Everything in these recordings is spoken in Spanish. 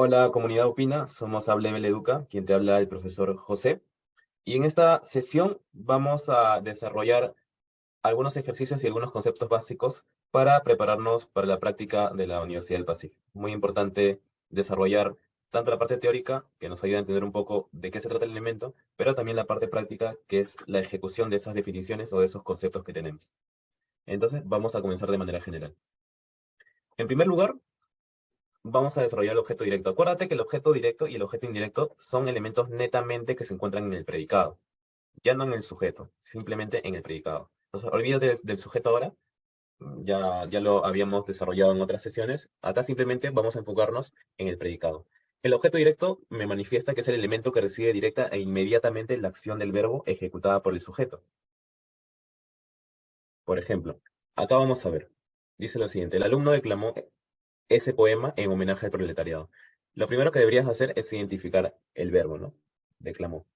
Hola comunidad Opina, somos Hable Educa, quien te habla el profesor José. Y en esta sesión vamos a desarrollar algunos ejercicios y algunos conceptos básicos para prepararnos para la práctica de la Universidad del Pacífico. Muy importante desarrollar tanto la parte teórica, que nos ayuda a entender un poco de qué se trata el elemento, pero también la parte práctica, que es la ejecución de esas definiciones o de esos conceptos que tenemos. Entonces, vamos a comenzar de manera general. En primer lugar, vamos a desarrollar el objeto directo. Acuérdate que el objeto directo y el objeto indirecto son elementos netamente que se encuentran en el predicado, ya no en el sujeto, simplemente en el predicado. Entonces, olvídate del sujeto ahora, ya lo habíamos desarrollado en otras sesiones. Acá simplemente vamos a enfocarnos en el predicado. El objeto directo me manifiesta que es el elemento que recibe directa e inmediatamente la acción del verbo ejecutada por el sujeto. Por ejemplo, acá vamos a ver. Dice lo siguiente: el alumno declamó ese poema en homenaje al proletariado. Lo primero que deberías hacer es identificar el verbo, ¿no? Declamó.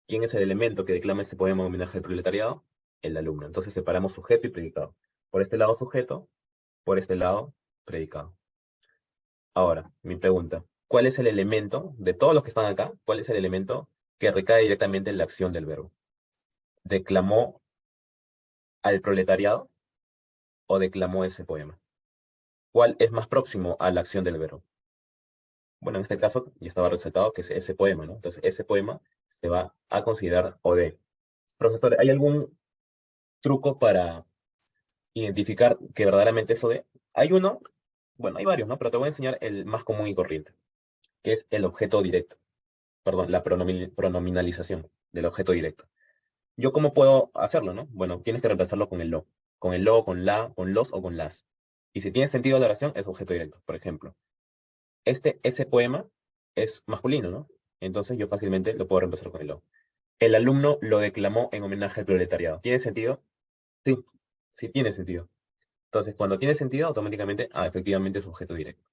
¿Quién es el elemento que declama ese poema en homenaje al proletariado? El alumno. Entonces separamos sujeto y predicado. Por este lado sujeto, por este lado predicado. Ahora, mi pregunta: ¿cuál es el elemento, de todos los que están acá, cuál es el elemento que recae directamente en la acción del verbo? ¿Declamó al proletariado o declamó ese poema? ¿Cuál es más próximo a la acción del verbo? Bueno, en este caso ya estaba resaltado que es ese poema, ¿no? Entonces, ese poema se va a considerar OD. Profesor, ¿hay algún truco para identificar que verdaderamente es OD? Hay uno, bueno, hay varios, ¿no? Pero te voy a enseñar el más común y corriente, que es el objeto directo. Perdón, la pronominalización del objeto directo. ¿Yo cómo puedo hacerlo, no? Bueno, tienes que reemplazarlo con el lo. Con el lo, con la, con los o con las. Y si tiene sentido la oración, es objeto directo. Por ejemplo, ese poema es masculino, ¿no? Entonces yo fácilmente lo puedo reemplazar con el lo. El alumno lo declamó en homenaje al proletariado. ¿Tiene sentido? Sí, sí tiene sentido. Entonces, cuando tiene sentido, automáticamente, efectivamente es objeto directo.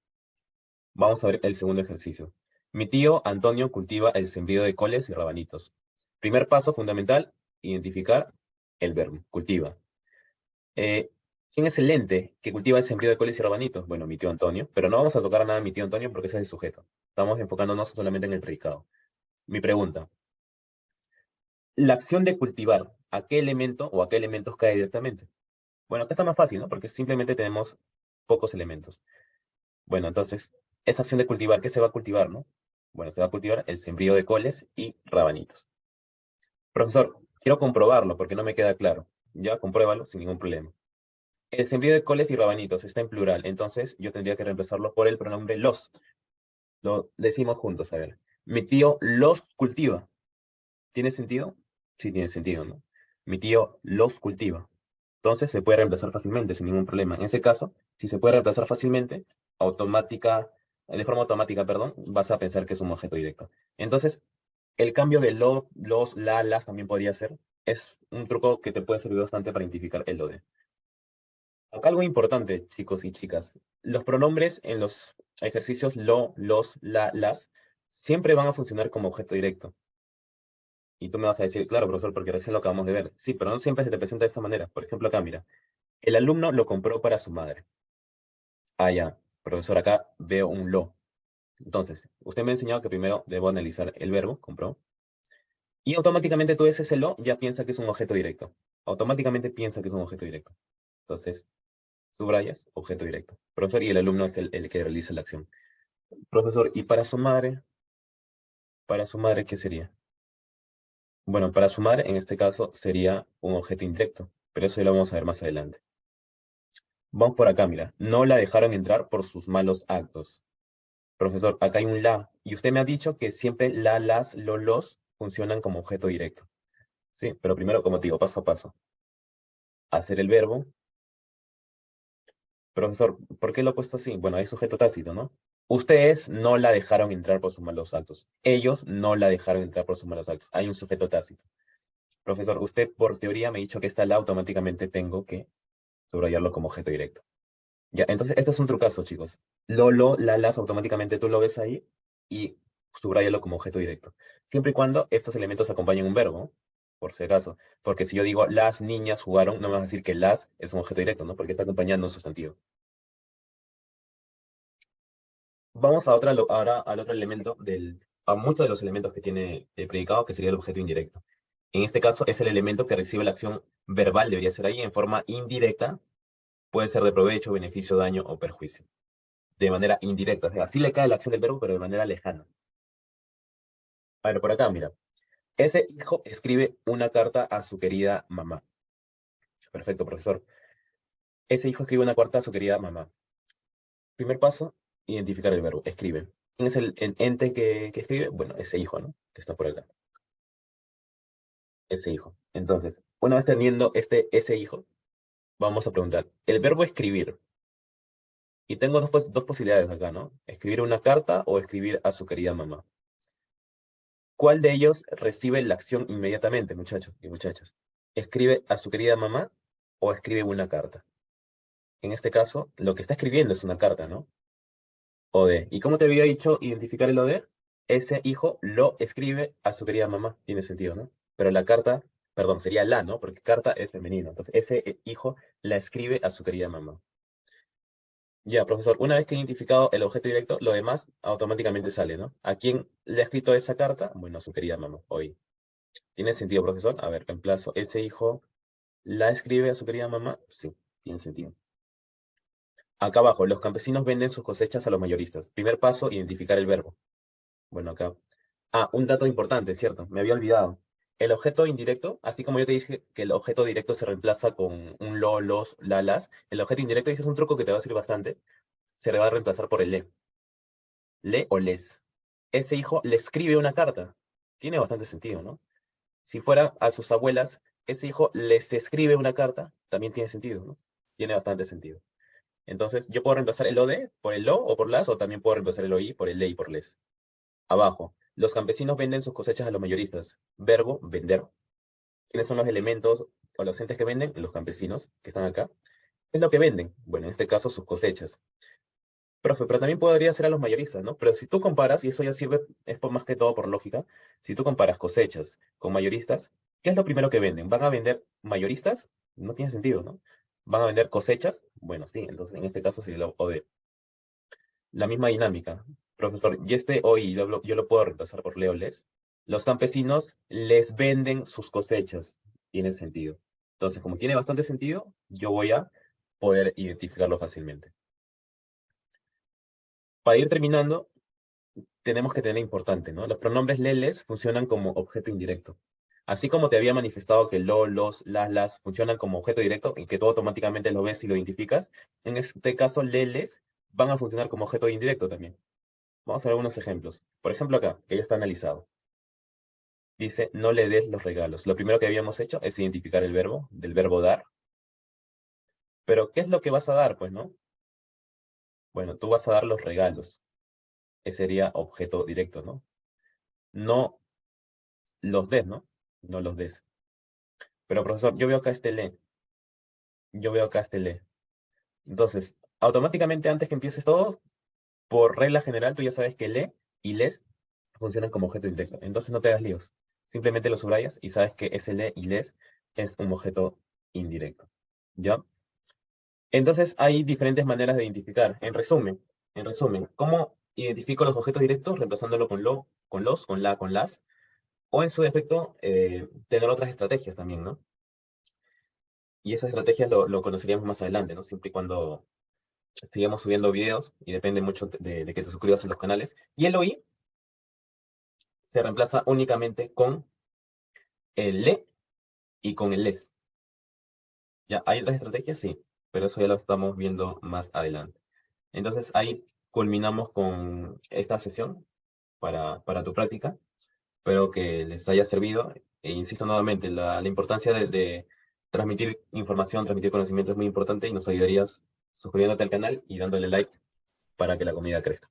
Vamos a ver el segundo ejercicio. Mi tío Antonio cultiva el sembrío de coles y rabanitos. Primer paso fundamental: identificar el verbo, cultiva. Eh, ¿Quién es el ente que cultiva el sembrío de coles y rabanitos? Bueno, mi tío Antonio, pero no vamos a tocar nada a mi tío Antonio porque ese es el sujeto. Estamos enfocándonos solamente en el predicado. Mi pregunta: la acción de cultivar, ¿a qué elemento o a qué elementos cae directamente? Bueno, acá está más fácil, ¿no? Porque simplemente tenemos pocos elementos. Bueno, entonces, esa acción de cultivar, ¿qué se va a cultivar, no? Bueno, se va a cultivar el sembrío de coles y rabanitos. Profesor, quiero comprobarlo porque no me queda claro. Ya, compruébalo sin ningún problema. El sembrío de coles y rabanitos está en plural, entonces yo tendría que reemplazarlo por el pronombre los. Lo decimos juntos, a ver. Mi tío los cultiva. ¿Tiene sentido? Sí, tiene sentido, ¿no? Mi tío los cultiva. Entonces se puede reemplazar fácilmente, sin ningún problema. En ese caso, si se puede reemplazar fácilmente, de forma automática, perdón, vas a pensar que es un objeto directo. Entonces, el cambio de lo, los, la, las también podría ser. Es un truco que te puede servir bastante para identificar el lo de. Acá algo importante, chicos y chicas. Los pronombres en los ejercicios lo, los, la, las, siempre van a funcionar como objeto directo. Y tú me vas a decir, claro, profesor, porque recién lo acabamos de ver. Sí, pero no siempre se te presenta de esa manera. Por ejemplo, acá, mira. El alumno lo compró para su madre. Ah, ya. Profesor, acá veo un lo. Entonces, usted me ha enseñado que primero debo analizar el verbo, compró. Y automáticamente tú ves ese lo, ya piensa que es un objeto directo. Automáticamente piensa que es un objeto directo. Entonces, subrayas, objeto directo. Profesor, y el alumno es el que realiza la acción. Profesor, ¿y para su madre? ¿Para su madre qué sería? Bueno, para su madre, en este caso, sería un objeto indirecto. Pero eso ya lo vamos a ver más adelante. Vamos por acá, mira. No la dejaron entrar por sus malos actos. Profesor, acá hay un la, y usted me ha dicho que siempre la, las, lo, los funcionan como objeto directo. Sí, pero primero, como te digo, paso a paso. Hacer el verbo. Profesor, ¿por qué lo he puesto así? Bueno, hay sujeto tácito, ¿no? Ustedes no la dejaron entrar por sus malos actos. Ellos no la dejaron entrar por sus malos actos. Hay un sujeto tácito. Profesor, usted por teoría me ha dicho que esta la automáticamente tengo que subrayarlo como objeto directo. Ya, entonces esto es un trucazo, chicos. La, las, automáticamente tú lo ves ahí y subráyalo como objeto directo. Siempre y cuando estos elementos acompañen un verbo, por si acaso. Porque si yo digo las niñas jugaron, no me vas a decir que las es un objeto directo, ¿no? Porque está acompañando un sustantivo. Vamos ahora al otro elemento a muchos de los elementos que tiene el predicado, que sería el objeto indirecto. En este caso es el elemento que recibe la acción verbal, debería ser ahí, en forma indirecta, puede ser de provecho, beneficio, daño o perjuicio. De manera indirecta, o sea, sí le cae la acción del verbo, pero de manera lejana. A ver, por acá, mira. Ese hijo escribe una carta a su querida mamá. Perfecto, profesor. Ese hijo escribe una carta a su querida mamá. Primer paso, identificar el verbo, escribe. ¿Quién es el ente que escribe? Bueno, ese hijo, ¿no? Que está por acá. Ese hijo. Entonces, una vez teniendo ese hijo, vamos a preguntar, el verbo escribir. Y tengo dos posibilidades acá, ¿no? Escribir una carta o escribir a su querida mamá. ¿Cuál de ellos recibe la acción inmediatamente, muchachos y muchachas? ¿Escribe a su querida mamá o escribe una carta? En este caso, lo que está escribiendo es una carta, ¿no? OD. ¿Y cómo te había dicho identificar el OD? Ese hijo lo escribe a su querida mamá. Tiene sentido, ¿no? Pero la carta, perdón, sería la, ¿no? Porque carta es femenino. Entonces, ese hijo la escribe a su querida mamá. Ya, profesor, una vez que he identificado el objeto directo, lo demás automáticamente sale, ¿no? ¿A quién le ha escrito esa carta? Bueno, a su querida mamá, hoy. ¿Tiene sentido, profesor? A ver, reemplazo. ¿Ese hijo la escribe a su querida mamá? Sí, tiene sentido. Acá abajo, los campesinos venden sus cosechas a los mayoristas. Primer paso, identificar el verbo. Bueno, acá. Ah, un dato importante, cierto, me había olvidado. El objeto indirecto, así como yo te dije que el objeto directo se reemplaza con un lo, los, la, las, el objeto indirecto, y ese es un truco que te va a servir bastante, se le va a reemplazar por el le. Le o les. Ese hijo le escribe una carta. Tiene bastante sentido, ¿no? Si fuera a sus abuelas, ese hijo les escribe una carta, también tiene sentido, ¿no? Tiene bastante sentido. Entonces, yo puedo reemplazar el OD por el lo o por las, o también puedo reemplazar el OI por el le y por les. Abajo, los campesinos venden sus cosechas a los mayoristas. Verbo, vender. ¿Quiénes son los elementos o los entes que venden? Los campesinos, que están acá. ¿Qué es lo que venden? Bueno, en este caso, sus cosechas. Profe, pero también podría ser a los mayoristas, ¿no? Pero si tú comparas, y eso ya sirve, es por más que todo por lógica, si tú comparas cosechas con mayoristas, ¿qué es lo primero que venden? ¿Van a vender mayoristas? No tiene sentido, ¿no? ¿Van a vender cosechas? Bueno, sí, entonces en este caso sería lo OD. La misma dinámica. Profesor, y este hoy yo lo puedo reemplazar por Leo les. Los campesinos les venden sus cosechas. Tiene sentido. Entonces, como tiene bastante sentido, yo voy a poder identificarlo fácilmente. Para ir terminando, tenemos que tener importante, ¿no? Los pronombres les funcionan como objeto indirecto. Así como te había manifestado que lo, los, las funcionan como objeto directo y que tú automáticamente lo ves y lo identificas, en este caso, les van a funcionar como objeto indirecto también. Vamos a ver algunos ejemplos. Por ejemplo acá, que ya está analizado. Dice, no le des los regalos. Lo primero que habíamos hecho es identificar el verbo, del verbo dar. Pero, ¿qué es lo que vas a dar, pues, no? Bueno, tú vas a dar los regalos. Ese sería objeto directo, ¿no? No los des, ¿no? No los des. Pero, profesor, yo veo acá este le. Yo veo acá este le. Entonces, automáticamente antes que empieces todo, por regla general, tú ya sabes que le y les funcionan como objeto directo. Entonces no te hagas líos. Simplemente lo subrayas y sabes que ese le y les es un objeto indirecto. ¿Ya? Entonces hay diferentes maneras de identificar. En resumen, ¿cómo identifico los objetos directos? Reemplazándolo con lo, con los, con la, con las. O en su defecto, tener otras estrategias también, ¿no? Y esas estrategias lo conoceríamos más adelante, ¿no? Siempre y cuando sigamos subiendo videos y depende mucho de que te suscribas a los canales. Y el OI se reemplaza únicamente con el le y con el les. ¿Ya? ¿Hay otras estrategias? Sí, pero eso ya lo estamos viendo más adelante. Entonces ahí culminamos con esta sesión para tu práctica. Espero que les haya servido. E insisto nuevamente, la importancia de transmitir información, transmitir conocimiento es muy importante y nos ayudarías suscribiéndote al canal y dándole like para que la comunidad crezca.